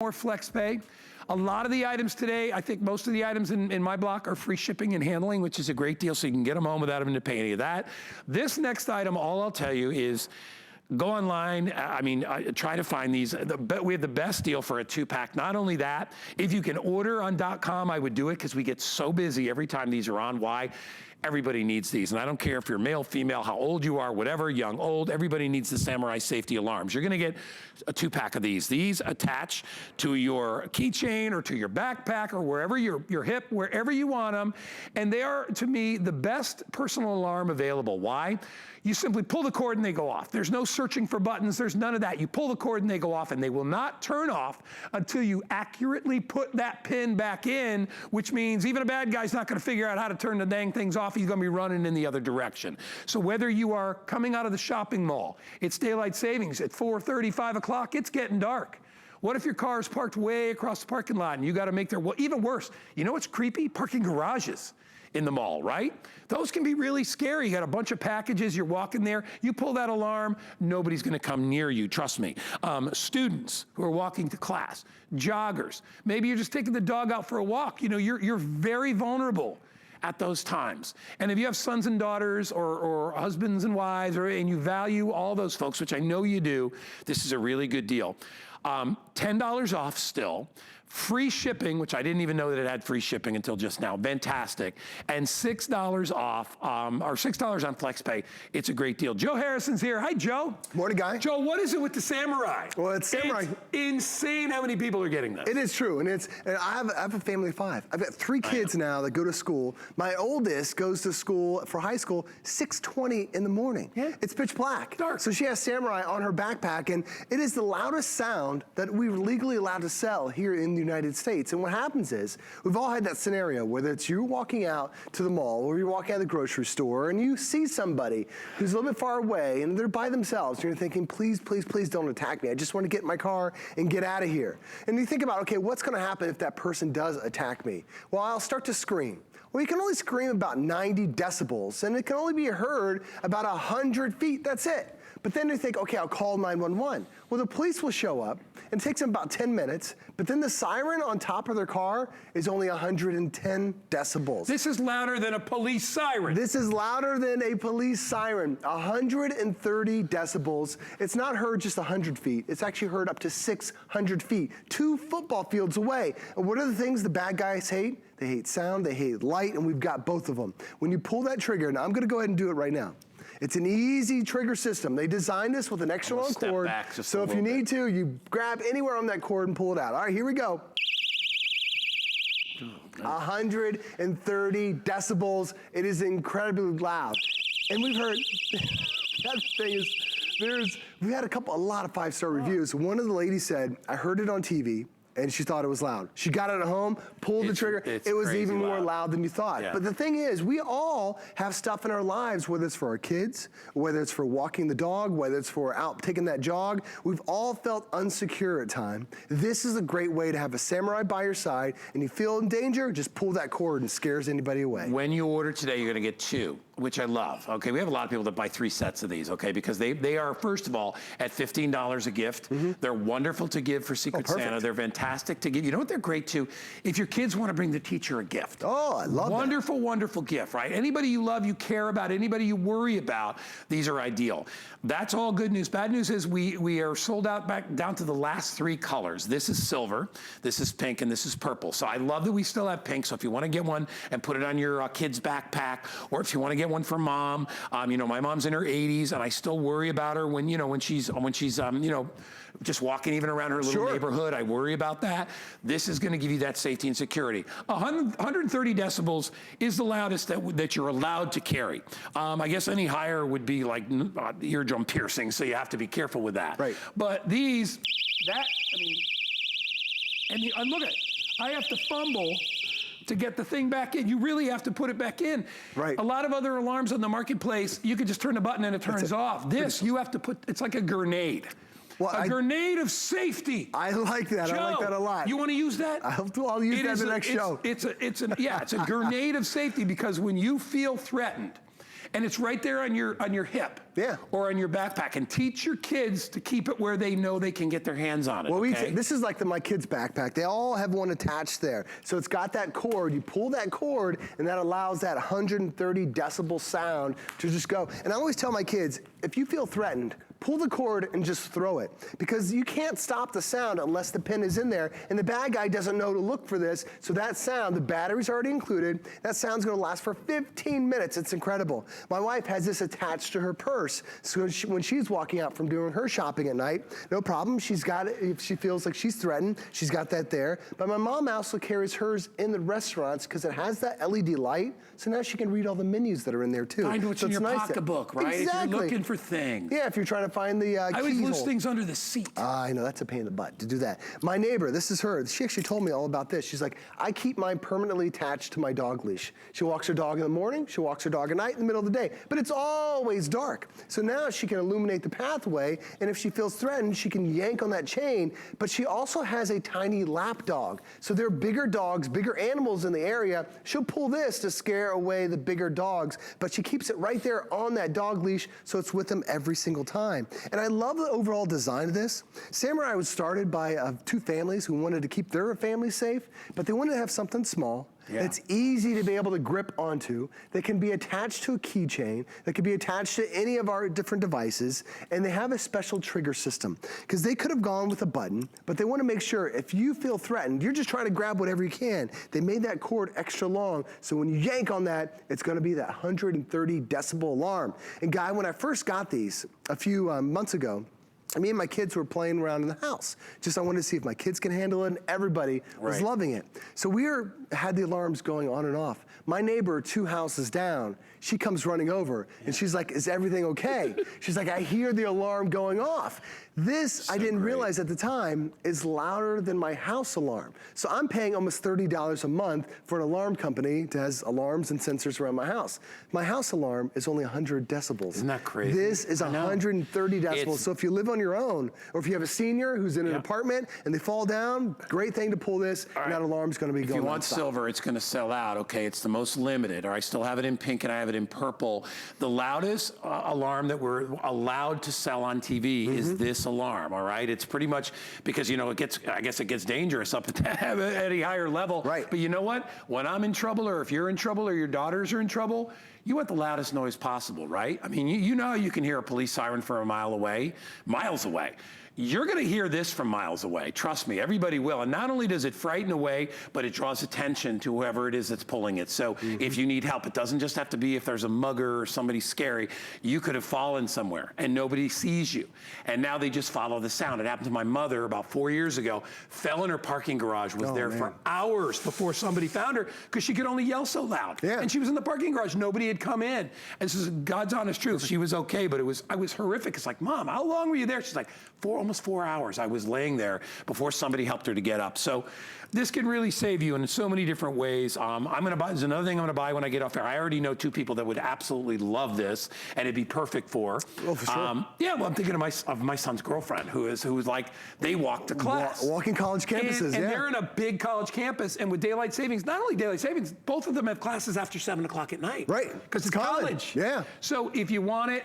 more flex pay. A lot of the items today, I think most of the items in my block are free shipping and handling, which is a great deal, so you can get them home without having to pay any of that. This next item, all I'll tell you is, go online, try to find these. We have the best deal for a 2-pack. Not only that, if you can order on .com, I would do it because we get so busy every time these are on. Why? Everybody needs these. And I don't care if you're male, female, how old you are, whatever, young, old, everybody needs the Samurai safety alarms. You're gonna get a 2-pack of these. These attach to your keychain or to your backpack or wherever, your hip, wherever you want them. And they are, to me, the best personal alarm available. Why? You simply pull the cord and they go off. There's no searching for buttons, there's none of that. You pull the cord and they go off, and they will not turn off until you accurately put that pin back in, which means even a bad guy's not gonna figure out how to turn the dang things off. He's gonna be running in the other direction. So whether you are coming out of the shopping mall, it's daylight savings, at 4:30, 5 o'clock, it's getting dark. What if your car is parked way across the parking lot and you gotta make well, even worse, you know what's creepy? Parking garages in the mall, right? Those can be really scary. You got a bunch of packages, you're walking there, you pull that alarm, nobody's gonna come near you, trust me. Students who are walking to class, joggers, maybe you're just taking the dog out for a walk, you know, you're very vulnerable at those times. And if you have sons and daughters or husbands and wives, and you value all those folks, which I know you do, this is a really good deal. $10 off still. Free shipping, which I didn't even know that it had free shipping until just now. Fantastic. And $6 off, or $6 on FlexPay. It's a great deal. Joe Harrison's here. Hi, Joe. Morning, guy. Joe, what is it with the Samurai? Well, it's Samurai. It's insane how many people are getting this. It is true, and I have a family of 5. I've got 3 kids now that go to school. My oldest goes to school for high school 6:20 in the morning. Yeah. It's pitch black. Dark. So she has Samurai on her backpack, and it is the loudest sound that we're legally allowed to sell here in the United States. And what happens is, we've all had that scenario, whether it's you walking out to the mall or you're walking out of the grocery store and you see somebody who's a little bit far away and they're by themselves, and you're thinking, please, please, please don't attack me. I just want to get in my car and get out of here. And you think about, okay, what's gonna happen if that person does attack me? Well, I'll start to scream. Well, you can only scream about 90 decibels, and it can only be heard about 100 feet, that's it. But then you think, okay, I'll call 911. Well, the police will show up, and it takes them about 10 minutes, but then the siren on top of their car is only 110 decibels. This is louder than a police siren. This is louder than a police siren, 130 decibels. It's not heard just 100 feet, it's actually heard up to 600 feet, 2 football fields away. And what are the things the bad guys hate? They hate sound, they hate light, and we've got both of them. When you pull that trigger, now I'm gonna go ahead and do it right now. It's an easy trigger system. They designed this with an extra long cord, so if you need to, you grab anywhere on that cord and pull it out. All right, here we go. 130 decibels. It is incredibly loud. And we've heard, that thing is, we've had a lot of 5-star reviews. One of the ladies said, I heard it on TV, and she thought it was loud. She got it at home, pulled the trigger, it was even more loud than you thought. Yeah. But the thing is, we all have stuff in our lives, whether it's for our kids, whether it's for walking the dog, whether it's for out taking that jog, we've all felt unsecure at times. This is a great way to have a Samurai by your side, and you feel in danger, just pull that cord and scares anybody away. When you order today, you're gonna get 2, which I love, okay? We have a lot of people that buy 3 sets of these, okay? Because they are, first of all, at $15 a gift. They're wonderful to give for Secret Santa. They're fantastic to give. You know what they're great too? If your kids want to bring the teacher a gift. Oh, I love that. Wonderful, wonderful gift, right? Anybody you love, you care about, anybody you worry about, these are ideal. That's all good news. Bad news is we are sold out back down to the last 3 colors. This is silver, this is pink, and this is purple. So I love that we still have pink. So if you want to get one and put it on your kid's backpack, or if you want to get one for mom, you know, my mom's in her 80s, and I still worry about her when, you know, when she's you know, just walking even around her little neighborhood. I worry about that. This is gonna give you that safety and security. 130 decibels is the loudest that you're allowed to carry. I guess any higher would be like eardrum piercing, so you have to be careful with that. Right. But these, I mean, and look at it. I have to fumble to get the thing back in. You really have to put it back in. Right. A lot of other alarms on the marketplace, you could just turn the button and it turns off. This, you have to put, it's like a grenade. Well, a grenade of safety. I like that. Joe, I like that a lot. You want to use that? I'll use that in the next show. It's a grenade of safety, because when you feel threatened and it's right there on your hip. Yeah. Or on your backpack, and teach your kids to keep it where they know they can get their hands on it. Well, okay? this is like my kid's backpack. They all have one attached there. So it's got that cord. You pull that cord, and that allows that 130 decibel sound to just go. And I always tell my kids, if you feel threatened, pull the cord and just throw it. Because you can't stop the sound unless the pin is in there, and the bad guy doesn't know to look for this. So that sound, the battery's already included, that sound's gonna last for 15 minutes. It's incredible. My wife has this attached to her purse. So when she's walking out from doing her shopping at night, no problem, she's got it. If she feels like she's threatened, she's got that there. But my mom also carries hers in the restaurants because it has that LED light, so now she can read all the menus that are in there too. Find what's so in your nice pocketbook, right? Exactly. If you're looking for things. Yeah, if you're trying to find the I always lose keyhole. things under the seat. I know, that's a pain in the butt to do that. My neighbor, this is her. She actually told me all about this. She's like, I keep mine permanently attached to my dog leash. She walks her dog in the morning, she walks her dog at night, in the middle of the day. But it's always dark. So now she can illuminate the pathway, and if she feels threatened, she can yank on that chain. But she also has a tiny lap dog. So there are bigger dogs, bigger animals in the area. She'll pull this to scare away the bigger dogs, but she keeps it right there on that dog leash, so it's with them every single time. And I love the overall design of this. Samurai was started by two families who wanted to keep their family safe, but they wanted to have something small. Yeah. It's easy to be able to grip onto. They can be attached to a keychain. They can be attached to any of our different devices, and they have a special trigger system. Because they could have gone with a button, but they want to make sure if you feel threatened, you're just trying to grab whatever you can. They made that cord extra long, so when you yank on that, it's going to be that 130 decibel alarm. And Guy, when I first got these a few months ago, me and my kids were playing around in the house. I wanted to see if my kids can handle it, and everybody was loving it. So had the alarms going on and off. My neighbor, 2 houses down, she comes running over, and she's like, is everything okay? She's like, I hear the alarm going off. This, I didn't realize at the time, is louder than my house alarm. So I'm paying almost $30 a month for an alarm company that has alarms and sensors around my house. My house alarm is only 100 decibels. Isn't that crazy? This is 130 decibels. So if you live on your own, or if you have a senior who's in an apartment and they fall down, great thing to pull this, and that alarm's gonna be going If you want nonstop. silver, it's gonna sell out. Okay, it's the most limited, or I still have it in pink and I have it in purple. The loudest alarm that we're allowed to sell on TV is this alarm, all right? It's pretty much, because I guess it gets dangerous up at any higher level. Right. But you know what? When I'm in trouble, or if you're in trouble, or your daughters are in trouble, you want the loudest noise possible, right? I mean, you know you can hear a police siren from a mile away, miles away. You're gonna hear this from miles away. Trust me, everybody will. And not only does it frighten away, but it draws attention to whoever it is that's pulling it. So if you need help, it doesn't just have to be if there's a mugger or somebody scary. You could have fallen somewhere and nobody sees you. And now they just follow the sound. It happened to my mother about 4 years ago, fell in her parking garage, was there for hours before somebody found her because she could only yell so loud. Yeah. And she was in the parking garage, nobody had come in. And this is God's honest truth. She was okay, but I was horrific. It's like, Mom, how long were you there? She's like, almost 4 hours. I was laying there before somebody helped her to get up. So this can really save you in so many different ways. There's another thing I'm gonna buy when I get off there. I already know 2 people that would absolutely love this and it'd be perfect for. Oh, for sure. Yeah, well, I'm thinking of my son's girlfriend who's like, they walk to class. Walking college campuses, and they're in a big college campus, and with daylight savings, not only daylight savings, both of them have classes after 7 o'clock at night. Right. Because it's college. Yeah. So if you want it,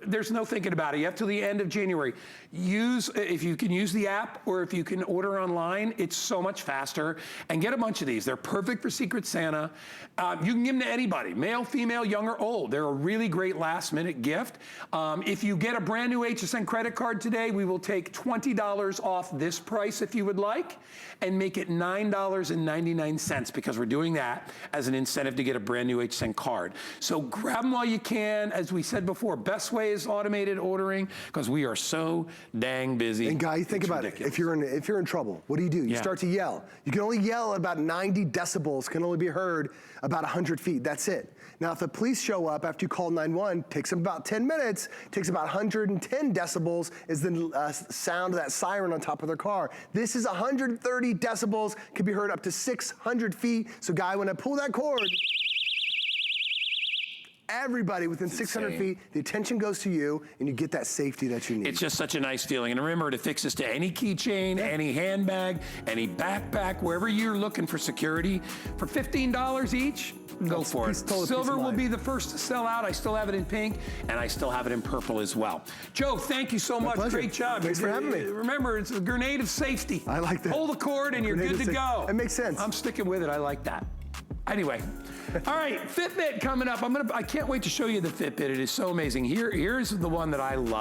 there's no thinking about it. You have till the end of January. If you can use the app or if you can order online, it's so much faster. And get a bunch of these. They're perfect for Secret Santa. You can give them to anybody, male, female, young or old. They're a really great last minute gift. If you get a brand new HSN credit card today, we will take $20 off this price if you would like and make it $9.99 because we're doing that as an incentive to get a brand new HSN card. So grab them while you can. As we said before, best way is automated ordering because we are so dang busy. And Guy, you think about it. If you're in trouble, what do? You start to yell. You can only yell at about 90 decibels, can only be heard about 100 feet. That's it. Now, if the police show up after you call 911, takes them about 10 minutes, takes about 110 decibels is the sound of that siren on top of their car. This is 130 decibels, can be heard up to 600 feet. So Guy, when I pull that cord, everybody within 600 feet, the attention goes to you, and you get that safety that you need. It's just such a nice feeling. And remember, it fixes to any keychain, any handbag, any backpack, wherever you're looking for security. For $15 each, go for it. Silver will be the first to sell out. I still have it in pink, and I still have it in purple as well. Joe, thank you so much. Pleasure. Great job. Thanks for having me. Remember, it's a grenade of safety. I like that. Pull the cord, and you're good to go. It makes sense. I'm sticking with it. I like that. Anyway, all right, Fitbit coming up. I can't wait to show you the Fitbit. It is so amazing. Here's the one that I love.